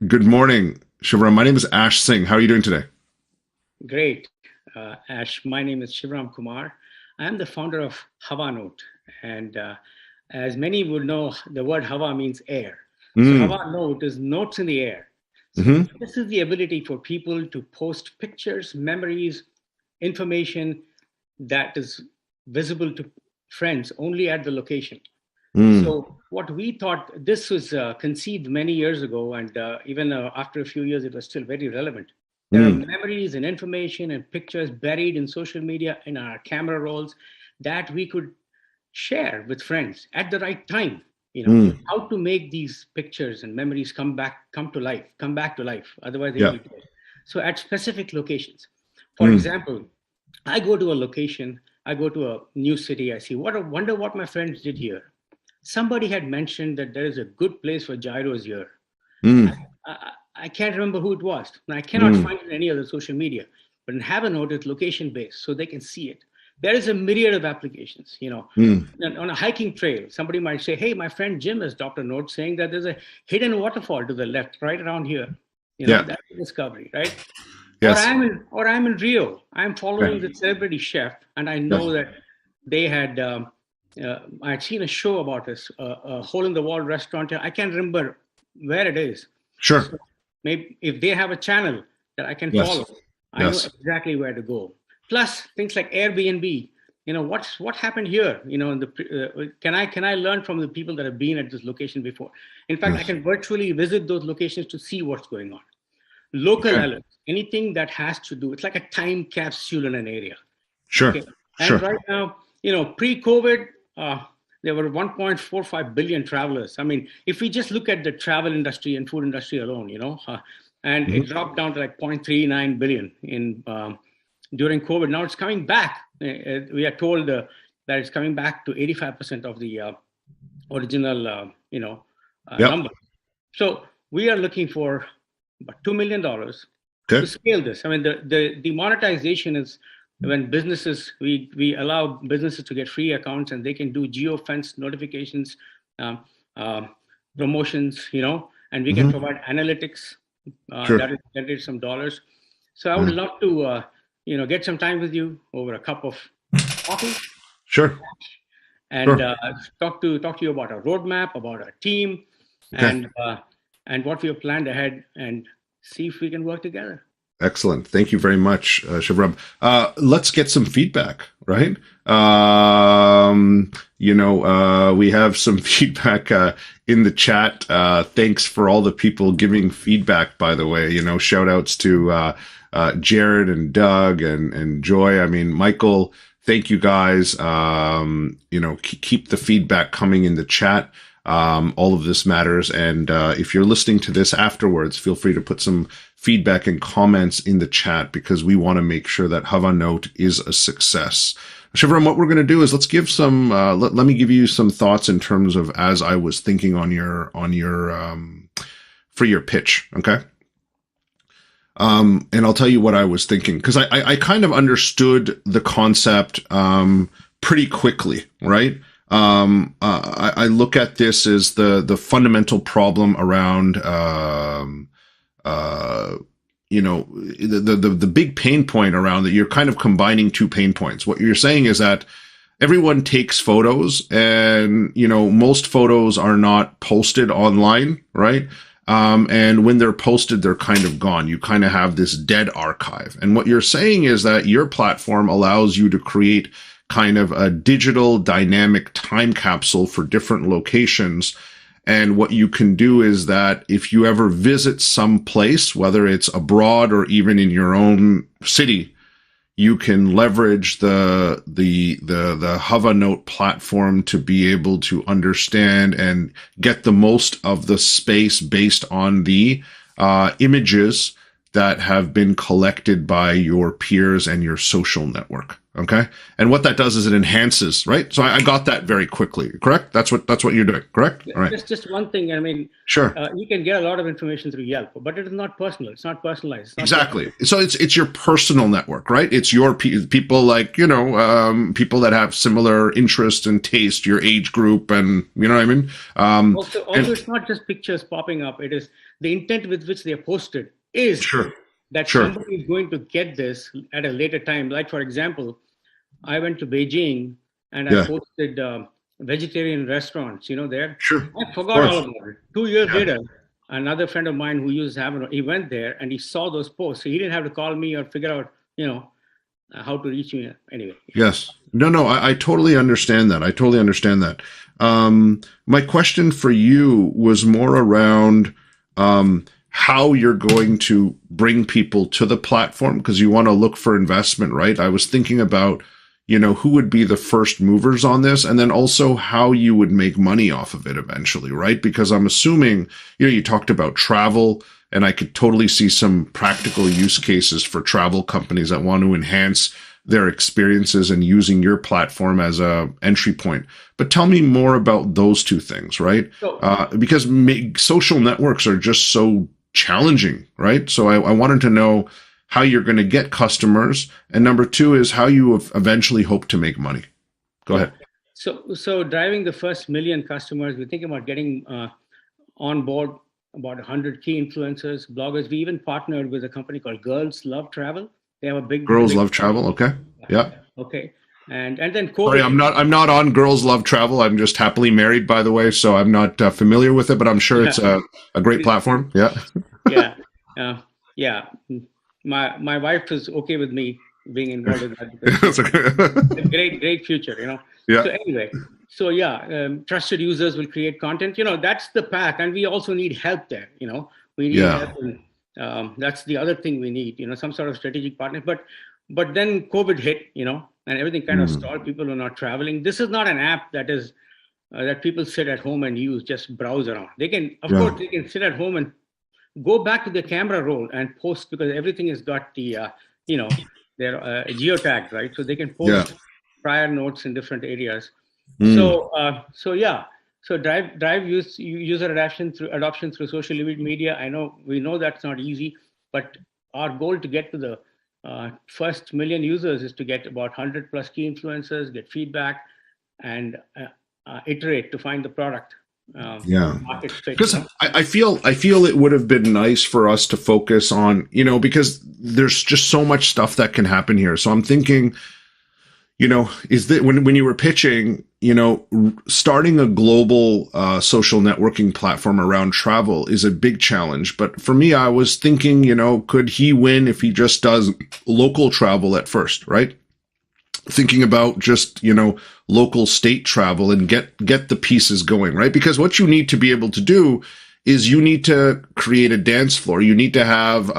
Good morning, Shivaram. My name is Ash Singh. How are you doing today? Great. Ash, my name is Shivaram Kumar. I am the founder of Havanote. And as many would know, the word Hava means air. So Mm, Havanote is notes in the air. So hmm this is the ability for people to post pictures, memories, information that is visible to friends only at the location. mm, So what we thought, this was conceived many years ago, and even after a few years, it was still very relevant. There are mm, memories and information and pictures buried in social media in our camera rolls that we could share with friends at the right time. mm. How to make these pictures and memories come back to life. Otherwise, they'll Yeah. be dead. So at specific locations. For Mm, example, I go to a location, I go to a new city, I see wonder what my friends did here. Somebody had mentioned that there is a good place for gyros here. mm, I can't remember who it was. And I cannot mm, find it in any other social media. But in Havanote, it's location based, so they can see it. There is a myriad of applications. mm. On a hiking trail, somebody might say, "Hey, my friend Jim has dropped a note saying that there's a hidden waterfall to the left, right around here." Yeah. That's a discovery, right? Yes. Or I'm in Rio. I'm following Okay. the celebrity chef, and I Yes. know that they had. I'd seen a show about this a hole in the wall restaurant. I can't remember where it is. Sure. So maybe if they have a channel that I can Yes. follow, I know Yes. exactly where to go. Plus things like Airbnb. What happened here? Can I learn from the people that have been at this location before? In fact, I Yes. can virtually visit those locations to see what's going on. Local Okay. alerts, anything that has to do, it's like a time capsule in an area. Sure. Okay. And Sure. right now, pre-COVID, there were 1.45 billion travelers. I mean, if we just look at the travel industry and food industry alone, and it Hmm. dropped down to like 0.39 billion in during COVID. Now it's coming back. We are told that it's coming back to 85% of the original, Yep. number. So we are looking for about $2 million to Okay. scale this. I mean, the monetization is when we allow businesses to get free accounts and they can do geofence notifications, um, uh, promotions, and we can Hmm. provide analytics Sure. that will generate some dollars. So I would Mm. love to, get some time with you over a cup of coffee Sure. and Sure. talk to you about our roadmap, about our team, Okay. and what we have planned ahead, and see if we can work together. Excellent. Thank you very much, Shivram. Let's get some feedback, right? We have some feedback in the chat. Thanks for all the people giving feedback, by the way. Shout outs to Jared and Doug and Joy. I mean, Michael, thank you guys. Keep the feedback coming in the chat. All of this matters. And if you're listening to this afterwards, feel free to put some feedback and comments in the chat because we want to make sure that Havanote is a success. Shivaram, what we're going to do is let's give some. Let me give you some thoughts in terms of as I was thinking on your for your pitch. Okay. And I'll tell you what I was thinking because I kind of understood the concept pretty quickly, right? I look at this as the fundamental problem around the big pain point around that. You're kind of combining two pain points. What you're saying is that everyone takes photos and most photos are not posted online, right? And when they're posted, they're kind of gone. You kind of have this dead archive. And what you're saying is that your platform allows you to create kind of a digital dynamic time capsule for different locations. And what you can do is that if you ever visit some place, whether it's abroad or even in your own city, you can leverage the Havanote platform to be able to understand and get the most of the space based on the images that have been collected by your peers and your social network. Okay. And what that does is it enhances, right? So I got that very quickly, correct? That's what you're doing, correct? All right. Just one thing. I mean, sure. You can get a lot of information through Yelp, but it is not personal. It's not personalized. It's not exactly. Personal. So it's your personal network, right? It's your people like, people that have similar interest and taste, your age group, and you know what I mean? Also, it's not just pictures popping up. It is the intent with which they are posted is that somebody is going to get this at a later time. Like, for example, I went to Beijing and I posted vegetarian restaurants, there. Sure. I forgot all about it. 2 years later, another friend of mine who uses Havanote, he went there and he saw those posts. So he didn't have to call me or figure out, how to reach me anyway. Yes. No, I totally understand that. My question for you was more around how you're going to bring people to the platform, because you want to look for investment, right? I was thinking about, who would be the first movers on this, and then also how you would make money off of it eventually, right? Because I'm assuming, you talked about travel, and I could totally see some practical use cases for travel companies that want to enhance their experiences and using your platform as a entry point. But tell me more about those two things, right? Because social networks are just so challenging, right? So I wanted to know how you're going to get customers, and number two is how you eventually hope to make money. Go ahead. So driving the first million customers, we're thinking about getting on board about 100 key influencers, bloggers. We even partnered with a company called Girls Love Travel. They have a big Girls Love Travel. Okay. Yeah. Okay. And then COVID. Sorry, I'm not on Girls Love Travel. I'm just happily married, by the way, so I'm not familiar with it, but I'm sure it's a great platform. Yeah. Yeah. My wife is okay with me being involved in that because it's a great future, Yeah. So anyway, trusted users will create content. That's the path, and we also need help there. We need help, and that's the other thing we need. Some sort of strategic partner. But then COVID hit, and everything kind of stalled. People were not traveling. This is not an app that is that people sit at home and use, just browse around. They can, of course, they can sit at home and go back to the camera roll and post, because everything has got the, they're geotagged, right? So they can post prior notes in different areas. So drive user adoption through social media. We know that's not easy, but our goal to get to the first million users is to get about 100 plus key influencers, get feedback, and iterate to find the product. Market fit. Because I feel it would have been nice for us to focus on, because there's just so much stuff that can happen here. So I'm thinking, is that when you were pitching, starting a global social networking platform around travel is a big challenge. But for me, I was thinking, could he win if he just does local travel at first, right? Thinking about just, local state travel and get the pieces going, right? Because what you need to be able to do is you need to create a dance floor. You need to have,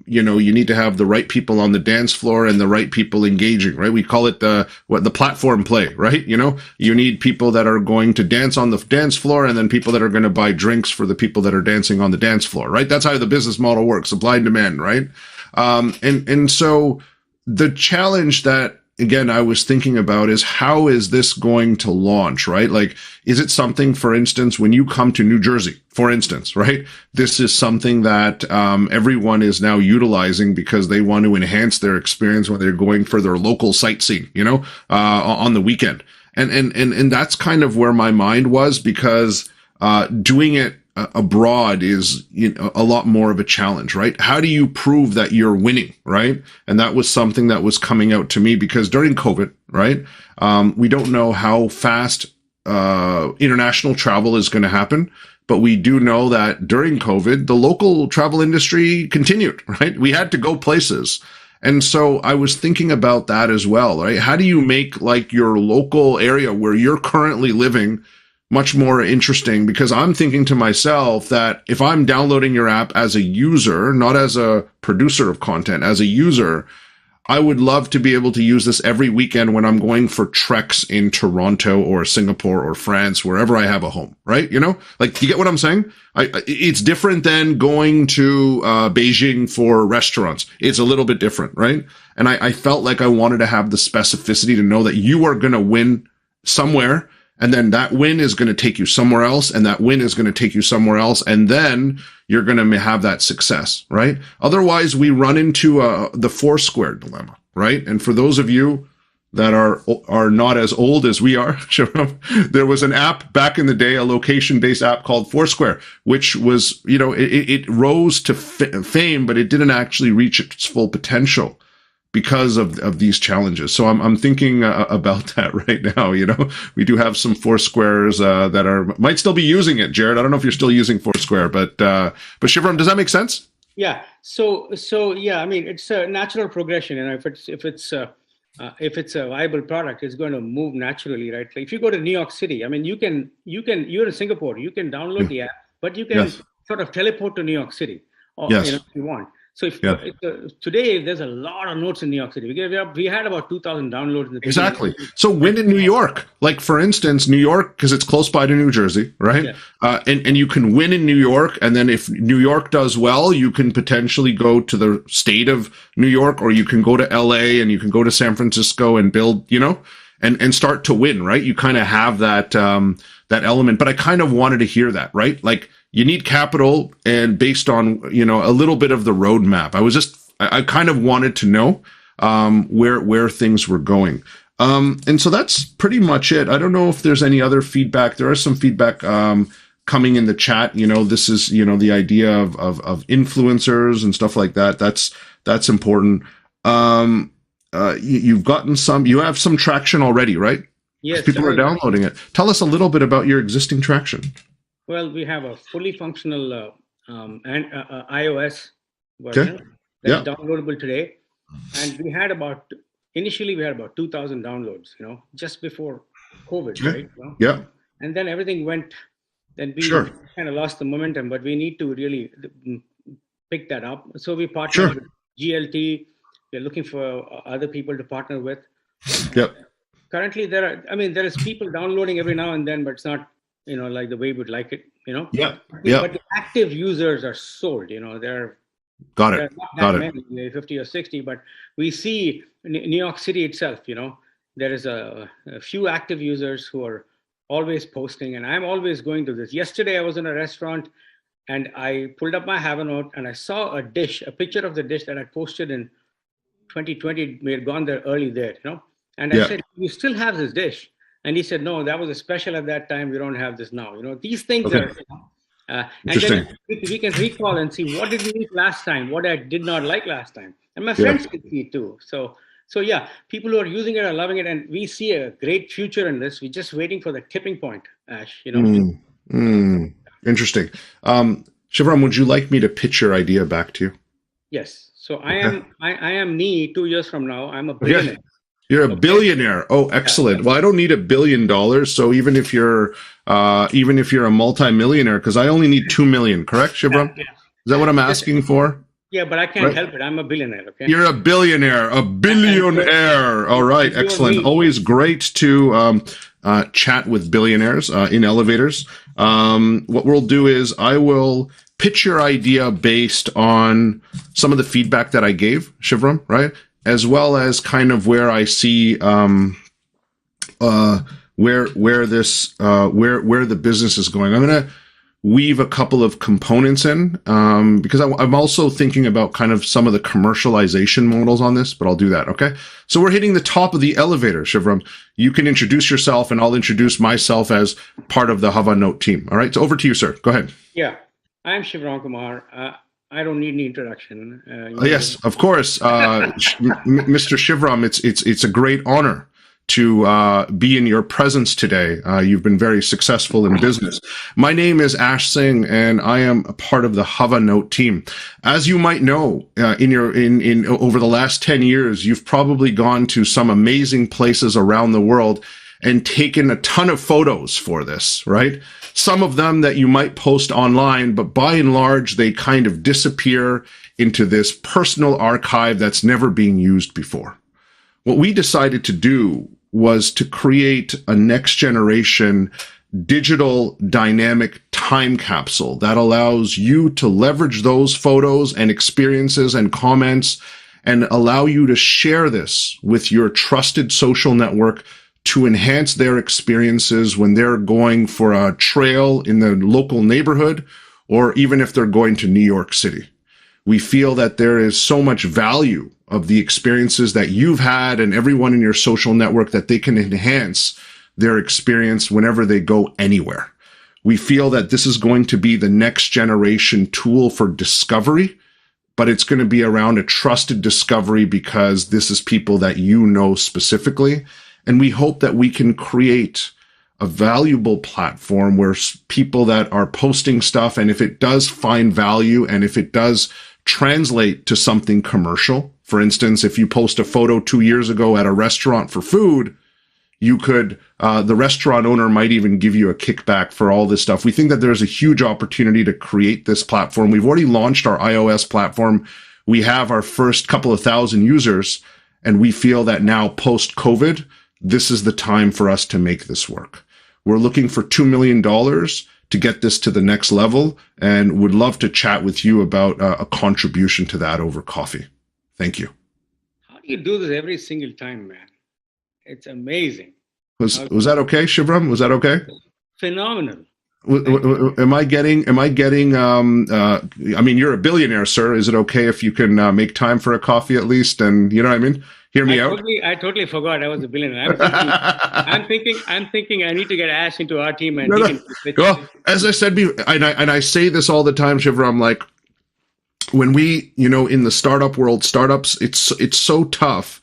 you need to have the right people on the dance floor and the right people engaging, right? We call it the platform play, right? You need people that are going to dance on the dance floor, and then people that are going to buy drinks for the people that are dancing on the dance floor, right? That's how the business model works, supply and demand, right? And so the challenge that, again, I was thinking about is how is this going to launch, right? Like, is it something, for instance, when you come to New Jersey, for instance, right? This is something that everyone is now utilizing because they want to enhance their experience when they're going for their local sightseeing, on the weekend. And that's kind of where my mind was, because doing it abroad is a lot more of a challenge, right? How do you prove that you're winning, right? And that was something that was coming out to me, because during COVID, right, we don't know how fast international travel is going to happen, but we do know that during COVID, the local travel industry continued, right? We had to go places. And so I was thinking about that as well, right? How do you make like your local area where you're currently living much more interesting? Because I'm thinking to myself that if I'm downloading your app as a user, not as a producer of content, as a user, I would love to be able to use this every weekend when I'm going for treks in Toronto or Singapore or France, wherever I have a home, right? You know, like, you get what I'm saying? It's different than going to Beijing for restaurants. It's a little bit different, right? And I felt like I wanted to have the specificity to know that you are going to win somewhere, and then that win is going to take you somewhere else, and that win is going to take you somewhere else, and then you're going to have that success, right? Otherwise, we run into the Foursquare dilemma, right? And for those of you that are not as old as we are, there was an app back in the day, a location-based app called Foursquare, which was, you know, it rose to fame, but it didn't actually reach its full potential because of these challenges. So I'm thinking about that right now. You know, we do have some Foursquares that might still be using it. Jared, I don't know if you're still using Foursquare, but Shivaram, does that make sense? Yeah. So yeah. I mean, it's a natural progression, and if it's a viable product, it's going to move naturally, right? Like if you go to New York City, I mean, you're in Singapore, you can download the app, but you can sort of teleport to New York City, or you know, if you want. So today there's a lot of notes in New York City. We had about 2,000 downloads in the Exactly. So win in New York, like for instance, New York, because it's close by to New Jersey, right? Yeah. And you can win in New York, and then if New York does well, you can potentially go to the state of New York, or you can go to LA, and you can go to San Francisco and build, you know, and start to win, right? You kind of have that that element. But I kind of wanted to hear that, right? Like, you need capital, and based on, you know, a little bit of the roadmap. I kind of wanted to know where things were going. And so that's pretty much it. I don't know if there's any other feedback. There is some feedback coming in the chat. You know, this is, you know, the idea of influencers and stuff like that. That's important. You have some traction already, right? Yes. People are downloading it. Tell us a little bit about your existing traction. Well, we have a fully functional iOS version that's downloadable today, and initially we had about 2,000 downloads, you know, just before COVID, right? You know? Yeah. And then everything went. Then we kind of lost the momentum, but we need to really pick that up. So we partnered with GLT. We're looking for other people to partner with. Yep. Currently, there is people downloading every now and then, but it's not, you know, like the way we'd like it, you know? Yeah. But the active users are sold, you know, they're Got it. Many, 50 or 60, but we see New York City itself, you know, there is a few active users who are always posting, and I'm always going to this. Yesterday, I was in a restaurant, and I pulled up my Havanote, and I saw a picture of the dish that I posted in 2020. We had gone there early there, you know? And I said, "You still have this dish?" And he said, "No, that was a special at that time. We don't have this now." You know, these things are, and then we can recall and see what did we eat last time, what I did not like last time. And my friends can see it too. So yeah, people who are using it are loving it. And we see a great future in this. We're just waiting for the tipping point, Ash, you know. Interesting. Shivaram, would you like me to pitch your idea back to you? Yes. So I am me 2 years from now. I'm a billionaire. You're a billionaire. Oh, excellent. Well, I don't need $1 billion. So even if you're a multimillionaire, because I only need 2 million, correct, Shivaram? Yeah. Is that what I'm asking for? Yeah, but I can't help it. I'm a billionaire. Okay. You're a billionaire, a billionaire. All right, excellent. Always great to chat with billionaires in elevators. What we'll do is I will pitch your idea based on some of the feedback that I gave, Shivaram, right? As well as kind of where I see where the business is going. I'm going to weave a couple of components in because I'm also thinking about kind of some of the commercialization models on this, but I'll do that. Okay. So we're hitting the top of the elevator, Shivaram. You can introduce yourself, and I'll introduce myself as part of the Havanote team. All right. So over to you, sir. Go ahead. Yeah, I'm Shivaram Kumar. I don't need any introduction. Yes, of course, Mr. Shivaram. It's a great honor to be in your presence today. You've been very successful in business. My name is Ash Singh, and I am a part of the Havanote team. As you might know, over the last 10 years, you've probably gone to some amazing places around the world, and taken a ton of photos for this, right? Some of them that you might post online, but by and large, they kind of disappear into this personal archive that's never been used before. What we decided to do was to create a next generation digital dynamic time capsule that allows you to leverage those photos and experiences and comments and allow you to share this with your trusted social network to enhance their experiences when they're going for a trail in the local neighborhood, or even if they're going to New York City. We feel that there is so much value of the experiences that you've had and everyone in your social network that they can enhance their experience whenever they go anywhere. We feel that this is going to be the next generation tool for discovery, but it's going to be around a trusted discovery because this is people that you know specifically. And we hope that we can create a valuable platform where people that are posting stuff, and if it does find value and if it does translate to something commercial, for instance, if you post a photo 2 years ago at a restaurant for food, you could, the restaurant owner might even give you a kickback for all this stuff. We think that there's a huge opportunity to create this platform. We've already launched our iOS platform. We have our first couple of thousand users, and we feel that now post-COVID, this is the time for us to make this work. We're looking for $2 million to get this to the next level, and would love to chat with you about a contribution to that over coffee. Thank you. How do you do this every single time, man? It's amazing. Was that okay, Shivaram? Was that okay? Phenomenal. Am I getting, I mean, you're a billionaire, sir. Is it okay if you can make time for a coffee at least? And you know what I mean? Hear me out. I totally forgot I was a billionaire. I'm thinking I need to get Ash into our team. And Well, as I said, and I say this all the time, Shivaram, like when we, in the startup world, startups, it's so tough.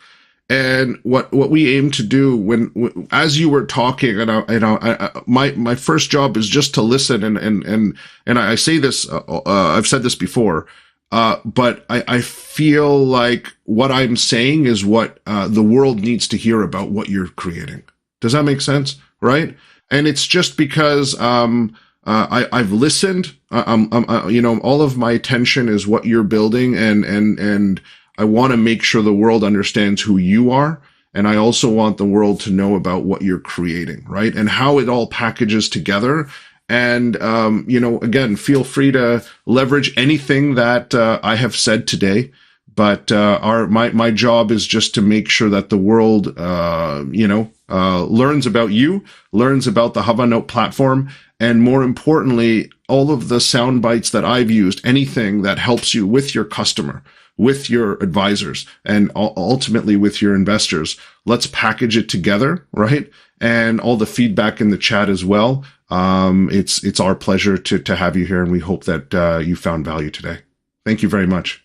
And what we aim to do when as you were talking, and my first job is just to listen, and I say this, I've said this before, but I feel like what I'm saying is what the world needs to hear about what you're creating. Does that make sense? Right? And it's just because I've listened. All of my attention is what you're building, and I want to make sure the world understands who you are. And I also want the world to know about what you're creating, right? And how it all packages together. And, again, feel free to leverage anything that I have said today. But my job is just to make sure that the world, learns about you, learns about the Havanote platform, and more importantly, all of the sound bites that I've used, anything that helps you with your customer, with your advisors, and ultimately with your investors. Let's package it together, right? And all the feedback in the chat as well. It's our pleasure to have you here, and we hope that you found value today. Thank you very much.